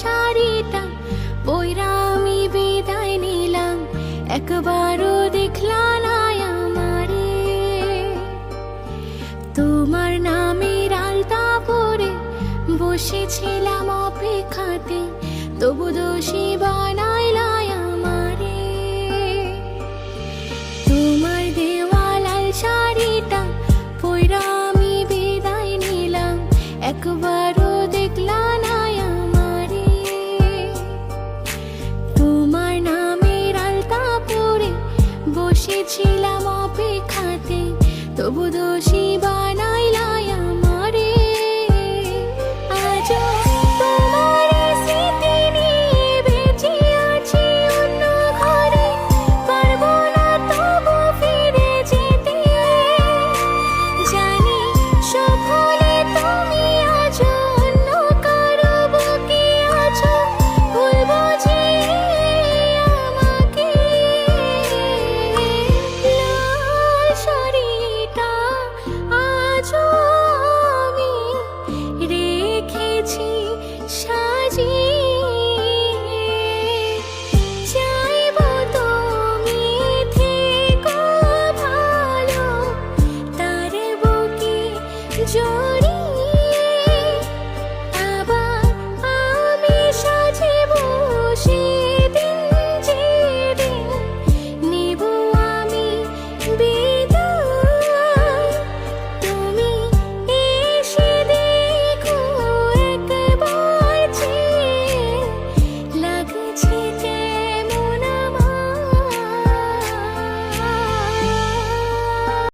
শাড়িটা পইরা আমি বিদায় নিলাম, একবারও দেখলা না আমারে। তোমার নামের আলতা পরে বসেছিলাম অপেক্ষাতে, তবু দোষী বানাইলা আমারে। তোমার দেওয়া লাল শাড়িটা পইরা আমি বিদায় নিলাম, একবারও দেখলা না আমারে। তোমার নামের আলতা পরে বসেছিলাম অপেক্ষাতে, তবু দোষী বানাইলা আমারে। আজও তোমার স্মৃতি নিয়ে বেঁচে আছি অন্য ঘরে, পারবো না তবু ফিরে যেতে। জানি সব ভুলে তুমি আছো অন্য কারো বুকে আছো, ভুলবো যে আমাকে। লাল শাড়িটা আজও আমি রেখেছি সাজিয়ে, চাইবো তুমি থেকো ভালো, তার বুকে